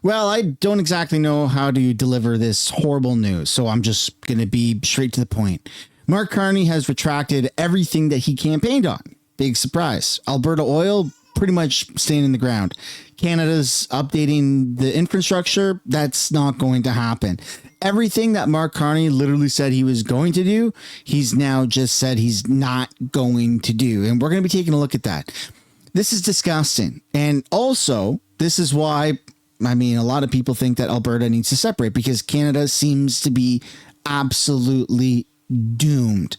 Well, I don't exactly know how to deliver this horrible news, so I'm just going to be straight to the point. Mark Carney has retracted everything that he campaigned on. Big surprise. Alberta oil pretty much staying in the ground. Canada's updating the infrastructure. That's not going to happen. Everything that Mark Carney literally said he was going to do, he's now just said he's not going to do. And we're going to be taking a look at that. This is disgusting. And also, this is why, I mean, a lot of people think that Alberta needs to separate because Canada seems to be absolutely doomed.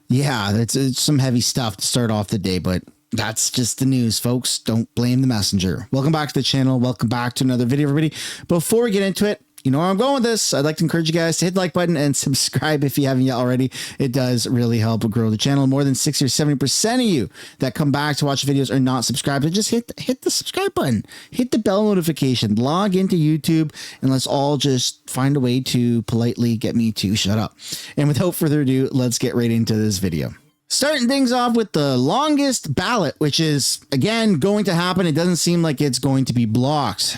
Yeah, it's some heavy stuff to start off the day, but that's just the news, folks. Don't blame the messenger. Welcome back to the channel. Welcome back to another video, everybody. Before we get into it, you know where I'm going with this. I'd like to encourage you guys to hit the like button and subscribe if you haven't yet already. It does really help grow the channel. More than 60 or 70% of you that come back to watch videos are not subscribed. So just hit the subscribe button, hit the bell notification, log into YouTube, and let's all just find a way to politely get me to shut up. And without further ado, let's get right into this video. Starting things off with the longest ballot, which is, again, going to happen. It doesn't seem like it's going to be blocked.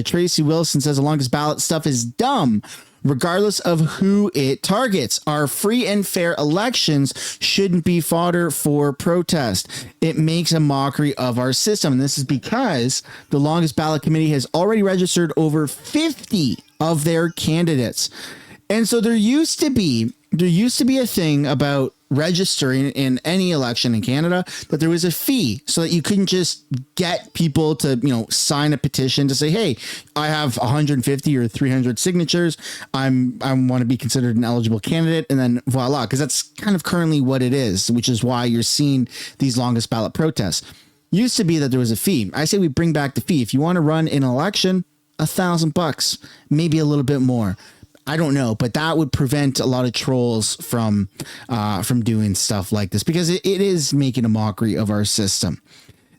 Tracy Wilson says the longest ballot stuff is dumb, regardless of who it targets. Our free and fair elections shouldn't be fodder for protest. It makes a mockery of our system. And this is because the longest ballot committee has already registered over 50 of their candidates. And so there used to be a thing about registering in any election in Canada, that there was a fee so that you couldn't just get people to, sign a petition to say, hey, I have 150 or 300 signatures. I want to be considered an eligible candidate. And then voila, because that's kind of currently what it is, which is why you're seeing these longest ballot protests. Used to be that there was a fee. I say we bring back the fee. If you want to run in an election, $1,000, maybe a little bit more. I don't know, but that would prevent a lot of trolls from doing stuff like this because it is making a mockery of our system.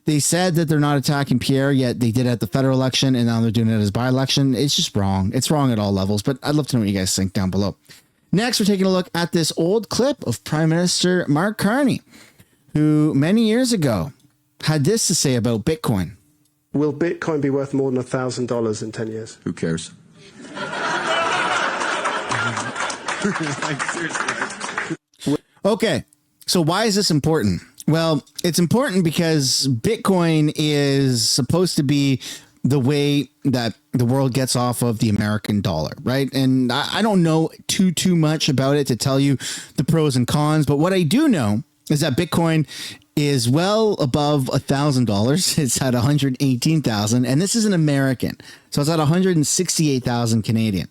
They said that they're not attacking Pierre, yet they did it at the federal election, and now they're doing it as by-election. It's just wrong. It's wrong at all levels, but I'd love to know what you guys think down below. Next, we're taking a look at this old clip of Prime Minister Mark Carney, who many years ago had this to say about Bitcoin. Will Bitcoin be worth more than $1,000 in 10 years? Who cares? Okay, so why is this important? Well, it's important because Bitcoin is supposed to be the way that the world gets off of the American dollar, right? And I don't know too much about it to tell you the pros and cons, but what I do know is that Bitcoin is well above $1,000. It's at 118,000, and this is an American, so it's at 168,000 Canadian.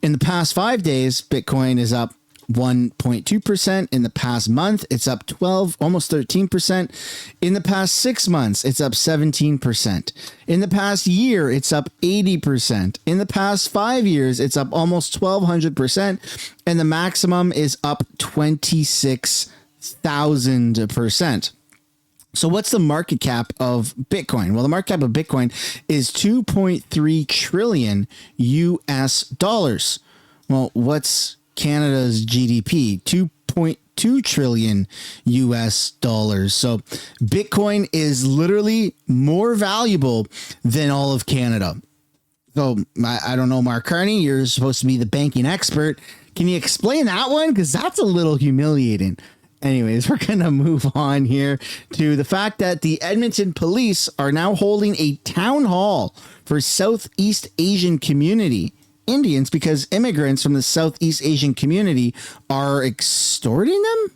In the past 5 days, Bitcoin is up 1.2%. In the past month, it's up 12, almost 13%. In the past 6 months, it's up 17%. In the past year, it's up 80%. In the past 5 years, it's up almost 1,200%. And the maximum is up 26,000%. So what's the market cap of Bitcoin? Well, the market cap of Bitcoin is 2.3 trillion US dollars. Well, what's Canada's GDP? 2.2 trillion US dollars. So Bitcoin is literally more valuable than all of Canada. So I don't know, Mark Carney, you're supposed to be the banking expert. Can you explain that one? Because that's a little humiliating. Anyways, we're going to move on here to the fact that the Edmonton police are now holding a town hall for Southeast Asian community Indians because immigrants from the Southeast Asian community are extorting them.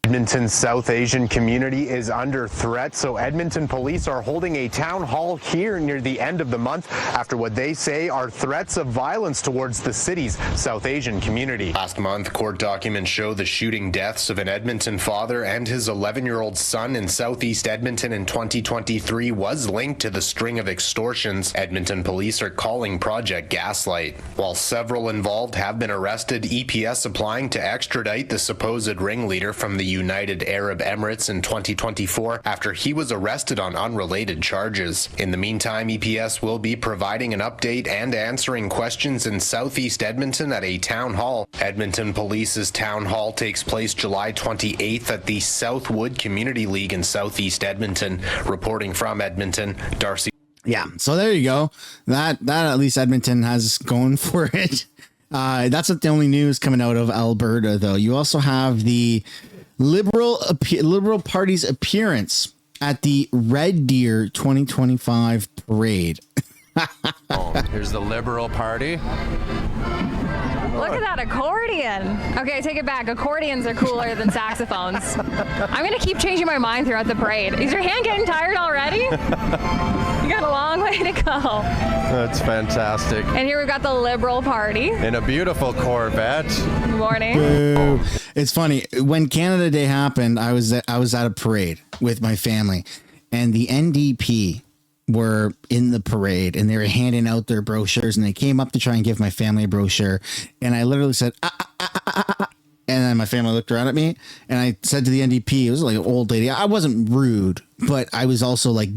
Edmonton's South Asian community is under threat, so Edmonton police are holding a town hall here near the end of the month after what they say are threats of violence towards the city's South Asian community. Last month, court documents show the shooting deaths of an Edmonton father and his 11-year-old son in Southeast Edmonton in 2023 was linked to the string of extortions Edmonton police are calling Project Gaslight. While several involved have been arrested, EPS applying to extradite the supposed ringleader from the United Arab Emirates in 2024 after he was arrested on unrelated charges. In the meantime, EPS will be providing an update and answering questions in Southeast Edmonton at a town hall. Edmonton Police's town hall takes place July 28th at the Southwood Community League in Southeast Edmonton. Reporting from Edmonton, Darcy. Yeah, so there you go. That at least Edmonton has going for it. That's not the only news coming out of Alberta, though. You also have the Liberal Party's appearance at the Red Deer 2025 parade. Here's the Liberal Party. Look at that accordion. Okay, I take it back. Accordions are cooler than saxophones. I'm going to keep changing my mind throughout the parade. Is your hand getting tired already? You got a long way to go. That's fantastic. And here we've got the Liberal Party. In a beautiful Corvette. Good morning. Boo. It's funny. When Canada Day happened, I was at a parade with my family, and the NDP were in the parade, and they were handing out their brochures, and they came up to try and give my family a brochure, and I literally said, and then my family looked around at me, and I said to the NDP, it was like an old lady. I wasn't rude, but I was also like,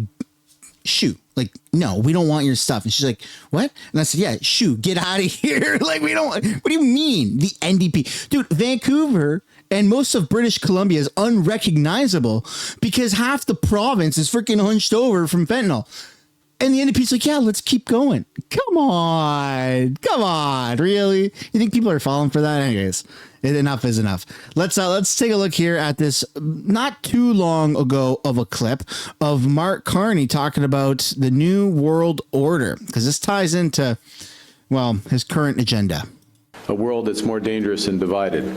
shoot, like, no, we don't want your stuff. And she's like, what? And I said, yeah, shoot, get out of here. Like, we don't, what do you mean? The NDP, dude, Vancouver and most of British Columbia is unrecognizable because half the province is freaking hunched over from fentanyl. And the NDP's like, yeah, let's keep going. Come on, really? You think people are falling for that? Anyways, enough is enough. Let's take a look here at this not too long ago of a clip of Mark Carney talking about the new world order, because this ties into, well, his current agenda. A world that's more dangerous and divided.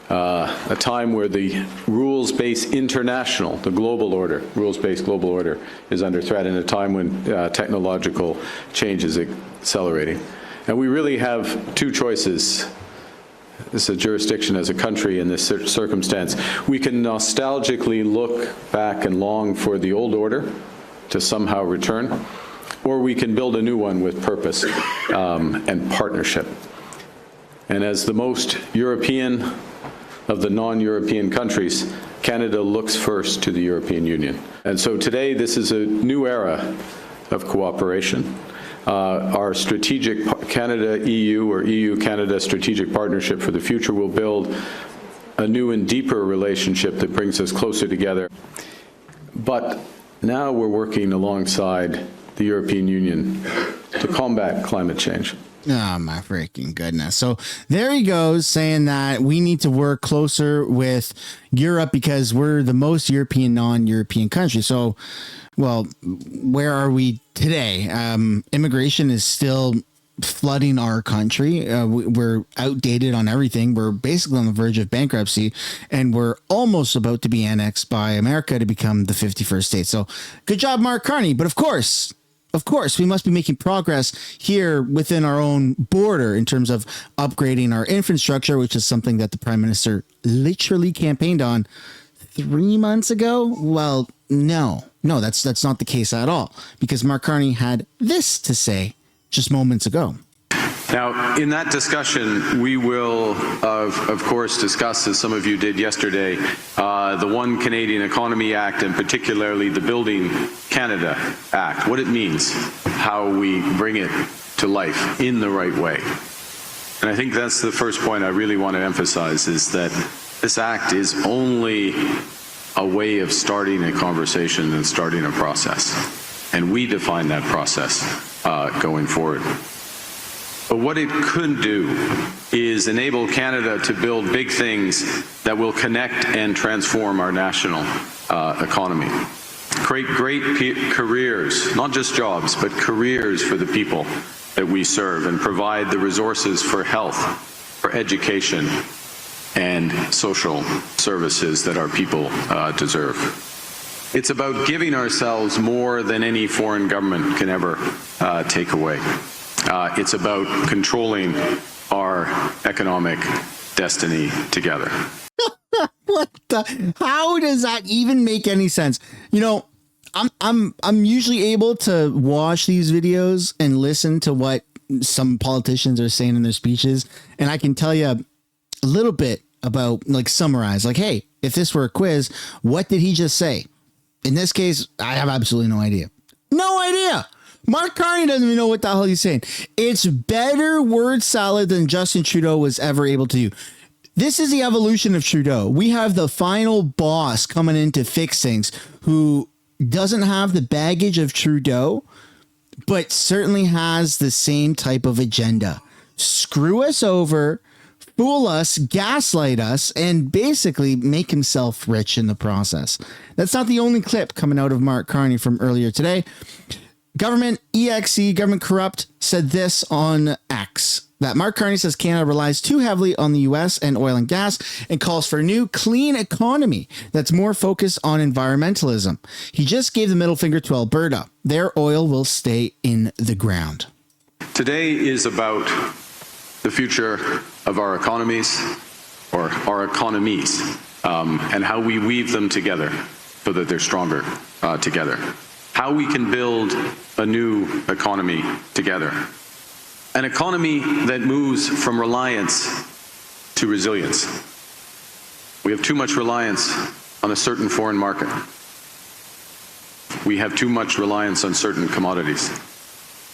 A time where the rules-based international, the global order, rules-based global order is under threat, in a time when technological change is accelerating. And we really have two choices as a jurisdiction, as a country in this circumstance. We can nostalgically look back and long for the old order to somehow return, or we can build a new one with purpose and partnership. And as the most European of the non-European countries, Canada looks first to the European Union. And so today, this is a new era of cooperation. Our strategic Canada-EU or EU-Canada strategic partnership for the future will build a new and deeper relationship that brings us closer together. But now we're working alongside the European Union to combat climate change. Oh, my freaking goodness. So there he goes, saying that we need to work closer with Europe because we're the most European, non-European country. So, well, where are we today? Immigration is still flooding our country. We're outdated on everything. We're basically on the verge of bankruptcy, and we're almost about to be annexed by America to become the 51st state. So good job, Mark Carney. But of course, we must be making progress here within our own border in terms of upgrading our infrastructure, which is something that the Prime Minister literally campaigned on 3 months ago. Well, no, that's not the case at all, because Mark Carney had this to say just moments ago. Now, in that discussion, we will, of course, discuss, as some of you did yesterday, the One Canadian Economy Act, and particularly the Building Canada Act, what it means, how we bring it to life in the right way. And I think that's the first point I really want to emphasize, is that this act is only a way of starting a conversation and starting a process. And we define that process going forward. But what it could do is enable Canada to build big things that will connect and transform our national economy. Create great careers, not just jobs, but careers for the people that we serve, and provide the resources for health, for education, and social services that our people deserve. It's about giving ourselves more than any foreign government can ever take away. It's about controlling our economic destiny together. How does that even make any sense? You know, I'm usually able to watch these videos and listen to what some politicians are saying in their speeches, and I can tell you a little bit about, like, summarize, like, hey, if this were a quiz, what did he just say? In this case, I have absolutely no idea. No idea. Mark Carney doesn't even know what the hell he's saying. It's better word salad than Justin Trudeau was ever able to do. This is the evolution of Trudeau. We have the final boss coming in to fix things, who doesn't have the baggage of Trudeau, but certainly has the same type of agenda. Screw us over, fool us, gaslight us, and basically make himself rich in the process. That's not the only clip coming out of Mark Carney from earlier today. Government EXE, Government Corrupt, said this on X, that Mark Carney says Canada relies too heavily on the US and oil and gas and calls for a new clean economy that's more focused on environmentalism. He just gave the middle finger to Alberta. Their oil will stay in the ground. Today is about the future of our economies, or our economies, and how we weave them together so that they're stronger together. How we can build a new economy together. An economy that moves from reliance to resilience. We have too much reliance on a certain foreign market. We have too much reliance on certain commodities.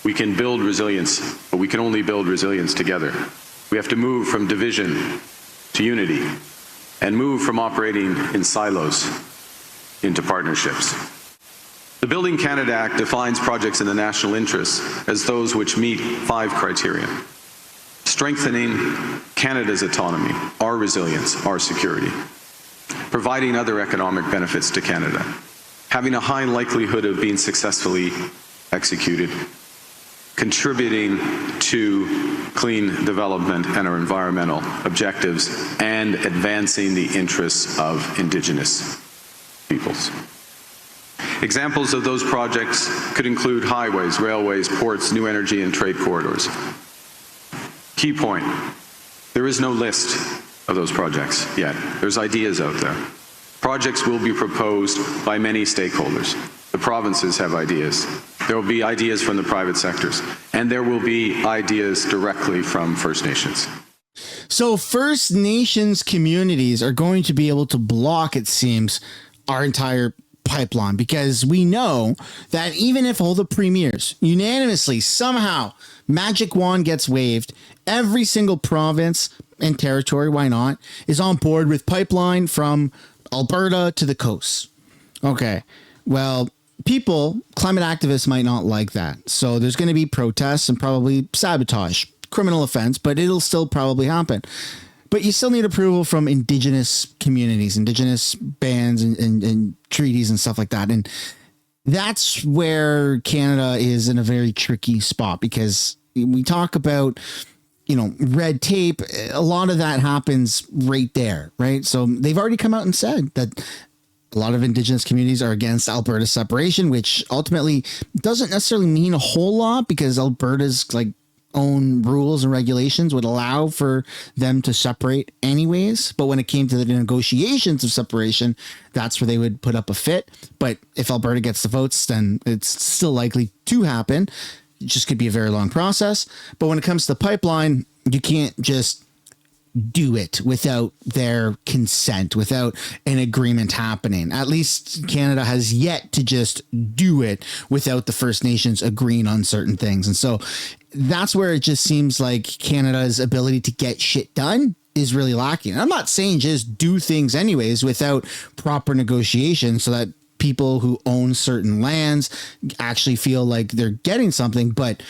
We can build resilience, but we can only build resilience together. We have to move from division to unity and move from operating in silos into partnerships. The Building Canada Act defines projects in the national interest as those which meet 5 criteria. Strengthening Canada's autonomy, our resilience, our security. Providing other economic benefits to Canada. Having a high likelihood of being successfully executed. Contributing to clean development and our environmental objectives, and advancing the interests of Indigenous peoples. Examples of those projects could include highways, railways, ports, new energy, and trade corridors. Key point, there is no list of those projects yet. There's ideas out there. Projects will be proposed by many stakeholders. The provinces have ideas. There will be ideas from the private sectors, and there will be ideas directly from First Nations. So First Nations communities are going to be able to block, it seems, our entire pipeline, because we know that even if all the premiers unanimously somehow magic wand gets waved, every single province and territory, why not, is on board with pipeline from Alberta to the coast. Okay, well, climate activists might not like that. So there's going to be protests and probably sabotage, criminal offense, but it'll still probably happen. But you still need approval from Indigenous communities, Indigenous bands and treaties and stuff like that. And that's where Canada is in a very tricky spot, because we talk about, red tape. A lot of that happens right there, right? So they've already come out and said that a lot of Indigenous communities are against Alberta separation, which ultimately doesn't necessarily mean a whole lot, because Alberta's own rules and regulations would allow for them to separate anyways. But when it came to the negotiations of separation, that's where they would put up a fit. But if Alberta gets the votes, then it's still likely to happen. It just could be a very long process. But when it comes to the pipeline, you can't just do it without their consent, without an agreement happening. At least Canada has yet to just do it without the First Nations agreeing on certain things. And so that's where it just seems like Canada's ability to get shit done is really lacking. And I'm not saying just do things anyways without proper negotiation so that people who own certain lands actually feel like they're getting something, but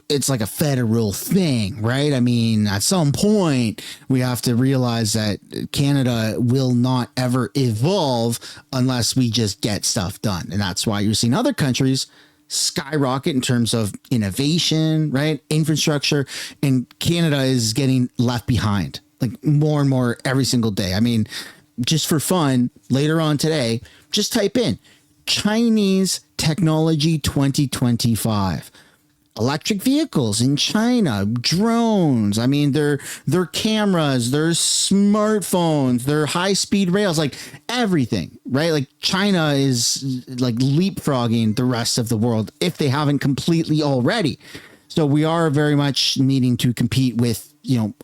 it's like a federal thing, right? I mean, at some point we have to realize that Canada will not ever evolve unless we just get stuff done. And that's why you're seeing other countries skyrocket in terms of innovation, right? Infrastructure. And Canada is getting left behind, more and more every single day. I mean, just for fun, later on today, just type in Chinese technology 2025. Electric vehicles in China, drones. I mean, their cameras, their smartphones, their high-speed rails, everything, right? China is leapfrogging the rest of the world if they haven't completely already. So we are very much needing to compete with,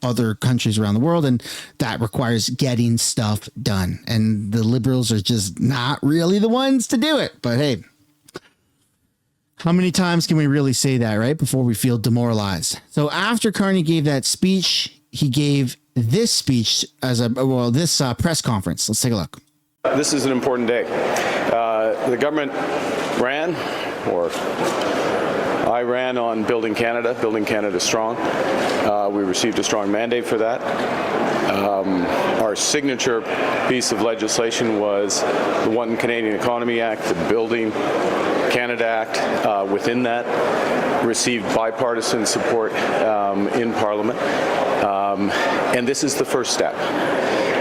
other countries around the world, and that requires getting stuff done. And the Liberals are just not really the ones to do it. But hey, how many times can we really say that, right? Before we feel demoralized. So after Carney gave that speech, he gave this speech as this press conference. Let's take a look. This is an important day. The government ran or I ran on Building Canada Strong. We received a strong mandate for that. Our signature piece of legislation was the One Canadian Economy Act, the Building Canada Act. Within that, received bipartisan support in Parliament. And this is the first step.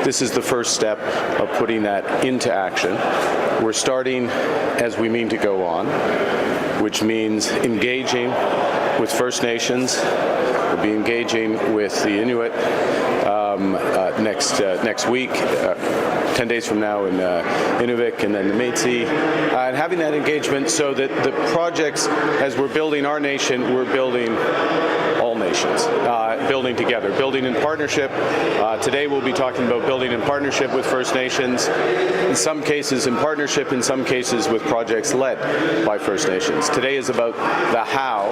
This is the first step of putting that into action. We're starting as we mean to go on, which means engaging with First Nations. We'll be engaging with the Inuit next week, 10 days from now in Inuvik, and then the Métis, and having that engagement so that the projects, as we're building our nation, we're building all nations, building together, building in partnership. Today we'll be talking about building in partnership with First Nations, in some cases in partnership, in some cases with projects led by First Nations. Today is about the how,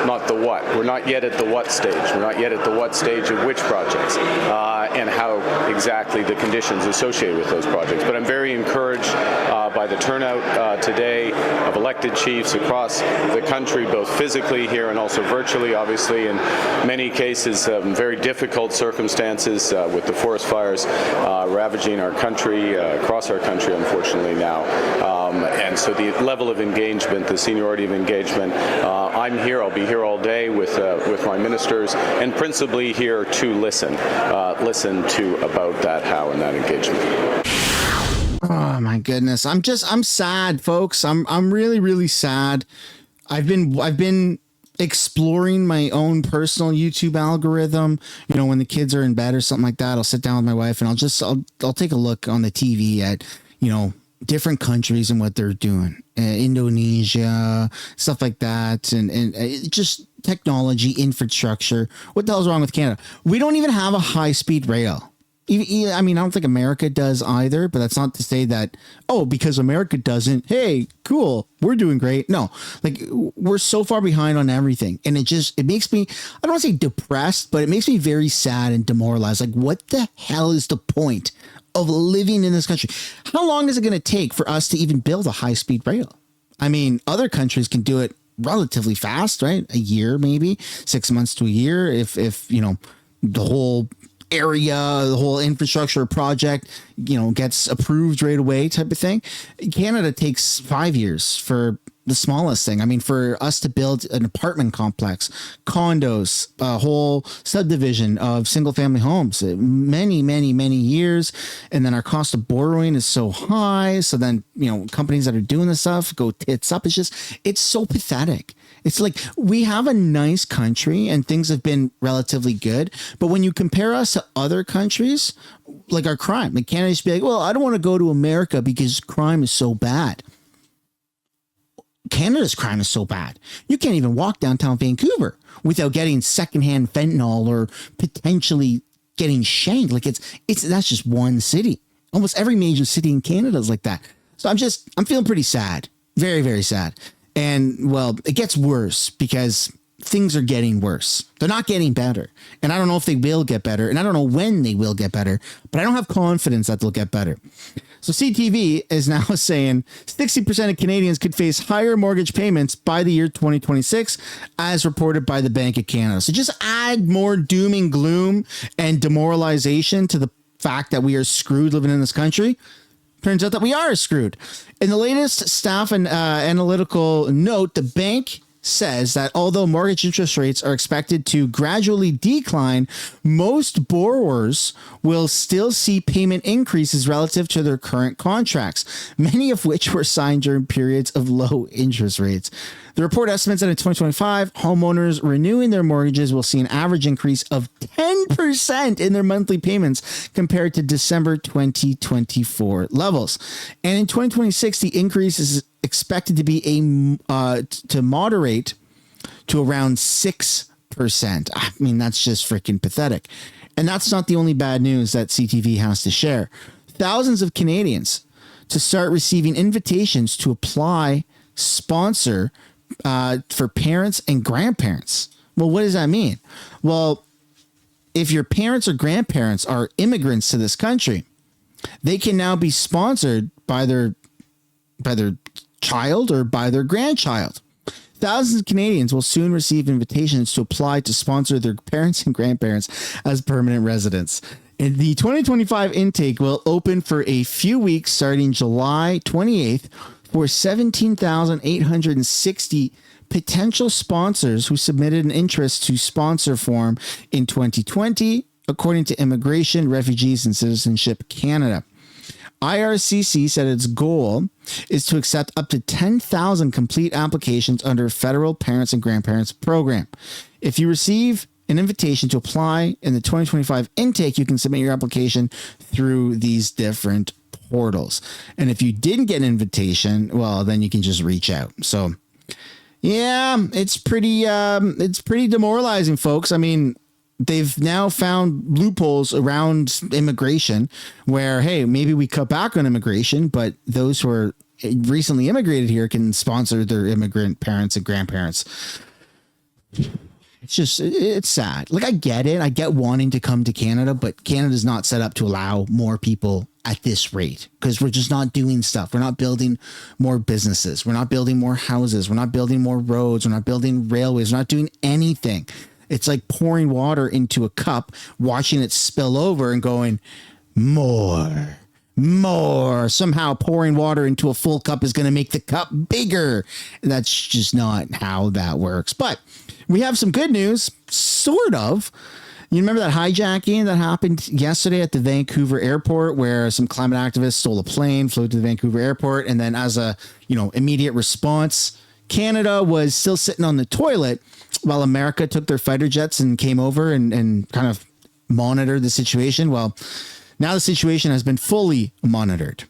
not the what. We're not yet at the what stage. We're not yet at the what stage of which projects and how exactly the conditions associated with those projects. But I'm very encouraged by the turnout today of elected chiefs across the country, both physically here and also virtually, obviously, in many cases, very difficult circumstances with the forest fires ravaging our country, across our country, unfortunately, now. And so the level of engagement, the seniority of engagement, I'm here, I'll be here all day with my ministers, and principally here to listen to about that how and that engagement. Oh my goodness. I'm sad, folks. I'm really, really sad. I've been exploring my own personal YouTube algorithm. You know, when the kids are in bed or something like that, I'll sit down with my wife and I'll take a look on the TV at, you know, different countries and what they're doing. Indonesia, stuff like that. And just technology, infrastructure. What the hell's wrong with Canada? We don't even have a high-speed rail. I mean, I don't think America does either, but that's not to say that, because America doesn't, hey, cool, we're doing great. No, like, we're so far behind on everything. And it makes me, I don't want to say depressed, but it makes me very sad and demoralized. Like, what the hell is the point of living in this country? How long is it going to take for us to even build a high-speed rail? I mean, other countries can do it relatively fast, right? A year, maybe 6 months to a year. If you know, the whole area, the whole infrastructure project, you know, gets approved right away type of thing. Canada takes 5 years for the smallest thing. I mean, for us to build an apartment complex, condos, a whole subdivision of single family homes, many, many, many years. And then our cost of borrowing is so high. So then, you know, companies that are doing this stuff go tits up. It's so pathetic. It's like, we have a nice country and things have been relatively good. But when you compare us to other countries, like our crime, like Canada used to be like, well, I don't want to go to America because crime is so bad. Canada's crime is so bad. You can't even walk downtown Vancouver without getting secondhand fentanyl or potentially getting shanked. Like that's just one city. Almost every major city in Canada is like that. So I'm feeling pretty sad. Very, very sad. And well, it gets worse because things are getting worse. They're not getting better. And I don't know if they will get better. And I don't know when they will get better, but I don't have confidence that they'll get better. So CTV is now saying 60% of Canadians could face higher mortgage payments by the year 2026, as reported by the Bank of Canada. So just add more doom and gloom and demoralization to the fact that we are screwed living in this country. Turns out that we are screwed. In the latest staff and analytical note, the bank says that although mortgage interest rates are expected to gradually decline, most borrowers will still see payment increases relative to their current contracts, many of which were signed during periods of low interest rates. The report estimates that in 2025, homeowners renewing their mortgages will see an average increase of 10% in their monthly payments compared to December 2024 levels. And in 2026, the increase is expected to be to moderate to around 6%. I mean, that's just freaking pathetic. And that's not the only bad news that CTV has to share. Thousands of Canadians to start receiving invitations to apply, sponsor for parents and grandparents. Well, what does that mean? Well, if your parents or grandparents are immigrants to this country, they can now be sponsored by their child or by their grandchild. Thousands of Canadians will soon receive invitations to apply to sponsor their parents and grandparents as permanent residents. And the 2025 intake will open for a few weeks starting July 28th for 17,860 potential sponsors who submitted an interest to sponsor form in 2020, according to Immigration, Refugees and Citizenship Canada. IRCC said its goal is to accept up to 10,000 complete applications under federal parents and grandparents program. If you receive an invitation to apply in the 2025 intake, you can submit your application through these different portals. And if you didn't get an invitation, well, then you can just reach out. So yeah, it's pretty demoralizing, folks. I mean, they've now found loopholes around immigration where, hey, maybe we cut back on immigration, but those who are recently immigrated here can sponsor their immigrant parents and grandparents. It's sad. Like, I get it. I get wanting to come to Canada, but Canada's not set up to allow more people at this rate because we're just not doing stuff. We're not building more businesses. We're not building more houses. We're not building more roads. We're not building railways. We're not doing anything. It's like pouring water into a cup, watching it spill over and going, more. Somehow pouring water into a full cup is going to make the cup bigger. That's just not how that works. But we have some good news, sort of. You remember that hijacking that happened yesterday at the Vancouver airport where some climate activists stole a plane, flew to the Vancouver airport, and then as a, immediate response, Canada was still sitting on the toilet while America took their fighter jets and came over and kind of monitored the situation. Well, now the situation has been fully monitored.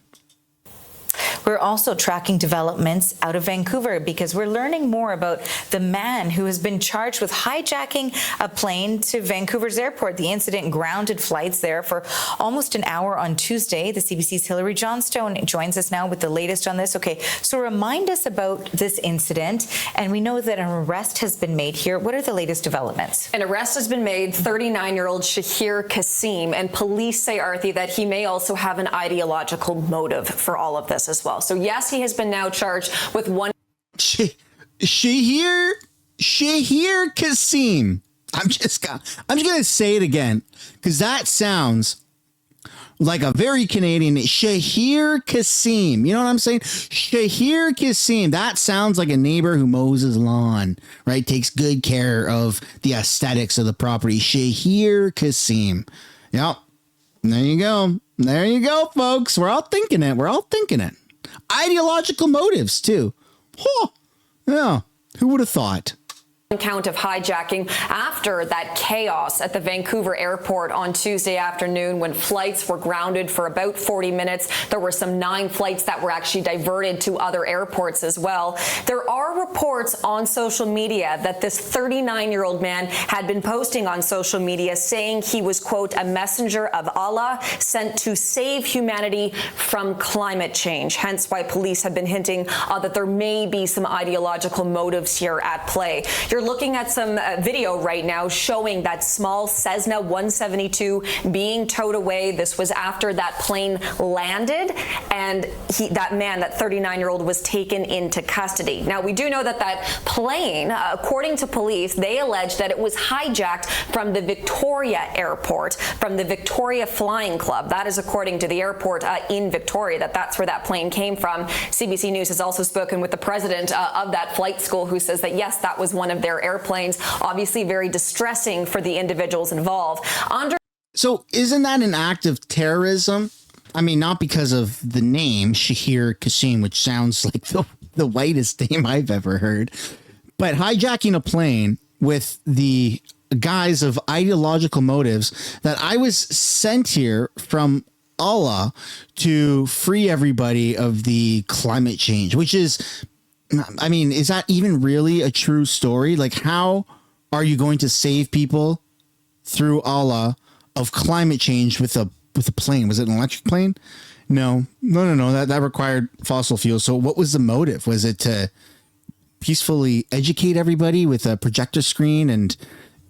We're also tracking developments out of Vancouver because we're learning more about the man who has been charged with hijacking a plane to Vancouver's airport. The incident grounded flights there for almost an hour on Tuesday. The CBC's Hilary Johnstone joins us now with the latest on this. Okay, so remind us about this incident. And we know that an arrest has been made here. What are the latest developments? An arrest has been made, 39-year-old Shahir Kasim, and police say, Arthi, that he may also have an ideological motive for all of this as well. So yes, he has been now charged with one. Shahir Kasim. I'm just gonna say it again because that sounds like a very Canadian. Shahir Kasim. You know what I'm saying? Shahir Kasim. That sounds like a neighbor who mows his lawn, right? Takes good care of the aesthetics of the property. Shahir Kasim. Yep. There you go. There you go, folks. We're all thinking it. Ideological motives, too. Huh. Yeah. Who would have thought? Count of hijacking after that chaos at the Vancouver airport on Tuesday afternoon when flights were grounded for about 40 minutes. There were some 9 flights that were actually diverted to other airports as well. There are reports on social media that this 39-year-old man had been posting on social media saying he was, quote, a messenger of Allah sent to save humanity from climate change. Hence why police have been hinting that there may be some ideological motives here at play. You're looking at some video right now showing that small Cessna 172 being towed away. This was after that plane landed, and that 39-year-old, was taken into custody. Now, we do know that that plane, according to police, they allege that it was hijacked from the Victoria airport, from the Victoria Flying Club. That is according to the airport in Victoria, that's where that plane came from. CBC News has also spoken with the president of that flight school, who says that, yes, that was one of their airplanes. Obviously very distressing for the individuals involved. So isn't that an act of terrorism? I mean, not because of the name Shahir Kasim, which sounds like the whitest name I've ever heard, but hijacking a plane with the guise of ideological motives that I was sent here from Allah to free everybody of the climate change, which is, I mean, is that even really a true story? Like, how are you going to save people through Allah of climate change with a plane? Was it an electric plane? No. That required fossil fuel. So what was the motive? Was it to peacefully educate everybody with a projector screen and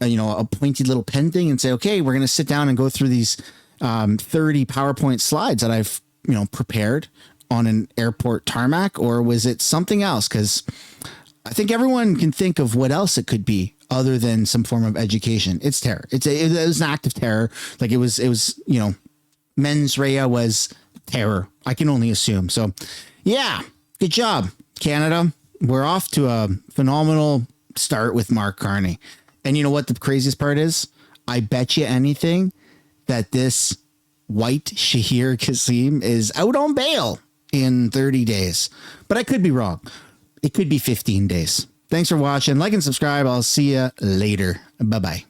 a pointy little pen thing and say, okay, we're going to sit down and go through these 30 PowerPoint slides that I've prepared on an airport tarmac, or was it something else? Because I think everyone can think of what else it could be other than some form of education. It's terror. It was an act of terror. Like it was, mens rea was terror. I can only assume. So yeah, good job, Canada. We're off to a phenomenal start with Mark Carney. And you know what the craziest part is? I bet you anything that this white Shahir Kasim is out on bail in 30 days. But I could be wrong. It could be 15 days. Thanks for watching. Like and subscribe. I'll see you later. Bye-bye.